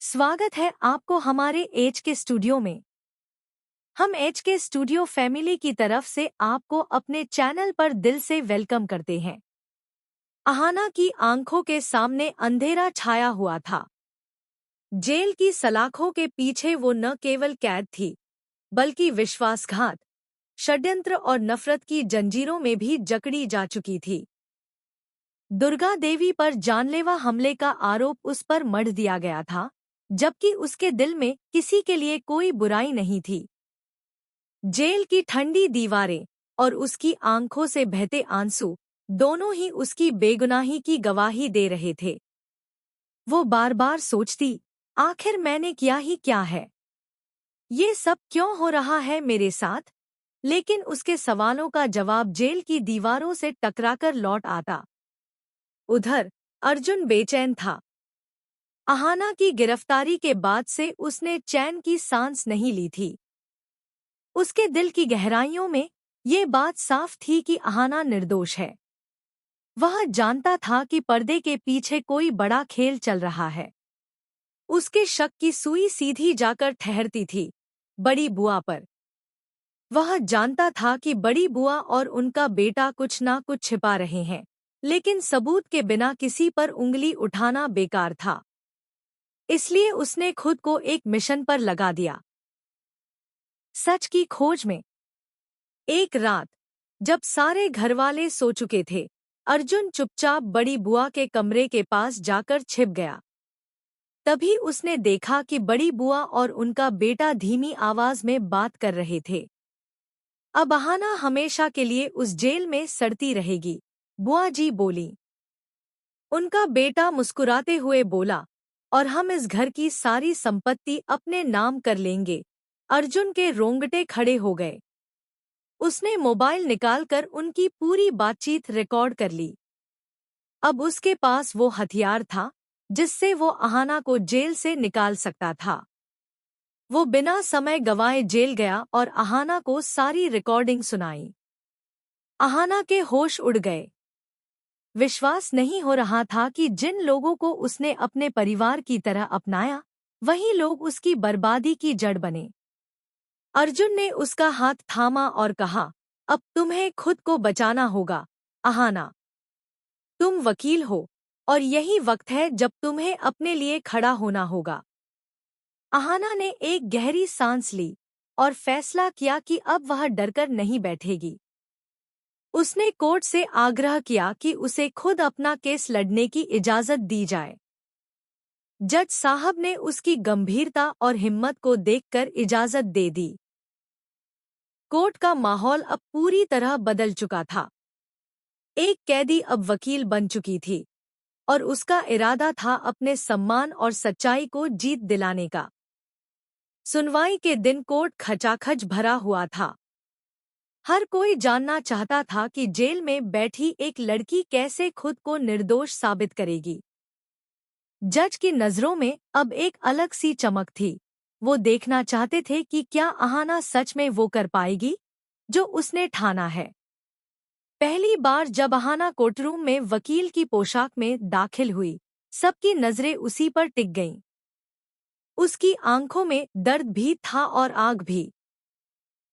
स्वागत है आपको हमारे एच के स्टूडियो में। हम एच के स्टूडियो फैमिली की तरफ से आपको अपने चैनल पर दिल से वेलकम करते हैं। अहाना की आंखों के सामने अंधेरा छाया हुआ था। जेल की सलाखों के पीछे वो न केवल कैद थी, बल्कि विश्वासघात, षड्यंत्र और नफरत की जंजीरों में भी जकड़ी जा चुकी थी। दुर्गा देवी पर जानलेवा हमले का आरोप उस पर मढ़ दिया गया था, जबकि उसके दिल में किसी के लिए कोई बुराई नहीं थी। जेल की ठंडी दीवारें और उसकी आंखों से बहते आंसू दोनों ही उसकी बेगुनाही की गवाही दे रहे थे। वो बार बार सोचती, आखिर मैंने किया ही क्या है? ये सब क्यों हो रहा है मेरे साथ? लेकिन उसके सवालों का जवाब जेल की दीवारों से टकराकर लौट आता। उधर अर्जुन बेचैन था। अहाना की गिरफ्तारी के बाद से उसने चैन की सांस नहीं ली थी। उसके दिल की गहराइयों में ये बात साफ थी कि अहाना निर्दोष है। वह जानता था कि पर्दे के पीछे कोई बड़ा खेल चल रहा है। उसके शक की सुई सीधी जाकर ठहरती थी बड़ी बुआ पर। वह जानता था कि बड़ी बुआ और उनका बेटा कुछ ना कुछ छिपा रहे हैं, लेकिन सबूत के बिना किसी पर उंगली उठाना बेकार था। इसलिए उसने खुद को एक मिशन पर लगा दिया, सच की खोज में। एक रात, जब सारे घरवाले सो चुके थे, अर्जुन चुपचाप बड़ी बुआ के कमरे के पास जाकर छिप गया। तभी उसने देखा कि बड़ी बुआ और उनका बेटा धीमी आवाज में बात कर रहे थे। अब अहाना हमेशा के लिए उस जेल में सड़ती रहेगी, बुआ जी बोली। उनका बेटा मुस्कुराते हुए बोला, और हम इस घर की सारी संपत्ति अपने नाम कर लेंगे। अर्जुन के रोंगटे खड़े हो गए। उसने मोबाइल निकालकर उनकी पूरी बातचीत रिकॉर्ड कर ली। अब उसके पास वो हथियार था जिससे वो अहाना को जेल से निकाल सकता था। वो बिना समय गंवाए जेल गया और अहाना को सारी रिकॉर्डिंग सुनाई। अहाना के होश उड़ गए। विश्वास नहीं हो रहा था कि जिन लोगों को उसने अपने परिवार की तरह अपनाया, वही लोग उसकी बर्बादी की जड़ बने। अर्जुन ने उसका हाथ थामा और कहा, अब तुम्हें खुद को बचाना होगा, अहाना। तुम वकील हो, और यही वक्त है जब तुम्हें अपने लिए खड़ा होना होगा। अहाना ने एक गहरी सांस ली और फैसला किया कि अब वह डरकर नहीं बैठेगी। उसने कोर्ट से आग्रह किया कि उसे खुद अपना केस लड़ने की इजाजत दी जाए। जज साहब ने उसकी गंभीरता और हिम्मत को देखकर इजाजत दे दी। कोर्ट का माहौल अब पूरी तरह बदल चुका था। एक कैदी अब वकील बन चुकी थी, और उसका इरादा था अपने सम्मान और सच्चाई को जीत दिलाने का। सुनवाई के दिन कोर्ट खचाखच भरा हुआ था। हर कोई जानना चाहता था कि जेल में बैठी एक लड़की कैसे खुद को निर्दोष साबित करेगी। जज की नजरों में अब एक अलग सी चमक थी। वो देखना चाहते थे कि क्या अहाना सच में वो कर पाएगी जो उसने ठाना है। पहली बार जब अहाना कोर्टरूम में वकील की पोशाक में दाखिल हुई, सबकी नजरें उसी पर टिक गईं। उसकी आंखों में दर्द भी था और आग भी।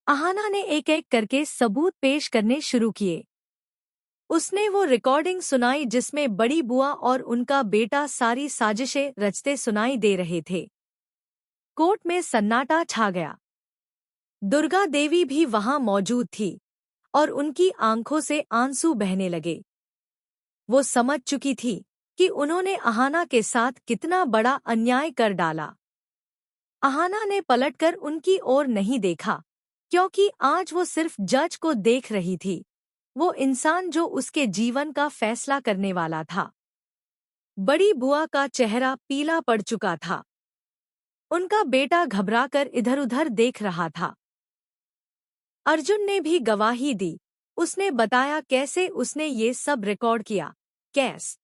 अहाना ने एक एक करके सबूत पेश करने शुरू किए। उसने वो रिकॉर्डिंग सुनाई जिसमें बड़ी बुआ और उनका बेटा सारी साजिशें रचते सुनाई दे रहे थे। कोर्ट में सन्नाटा छा गया। दुर्गा देवी भी वहां मौजूद थी, और उनकी आंखों से आंसू बहने लगे। वो समझ चुकी थी कि उन्होंने अहाना के साथ कितना बड़ा अन्याय कर डाला। अहाना ने पलटकर उनकी ओर नहीं देखा, क्योंकि आज वो सिर्फ जज को देख रही थी, वो इंसान जो उसके जीवन का फैसला करने वाला था। बड़ी बुआ का चेहरा पीला पड़ चुका था। उनका बेटा घबराकर इधर-उधर देख रहा था। अर्जुन ने भी गवाही दी। उसने बताया कैसे उसने ये सब रिकॉर्ड किया, कैस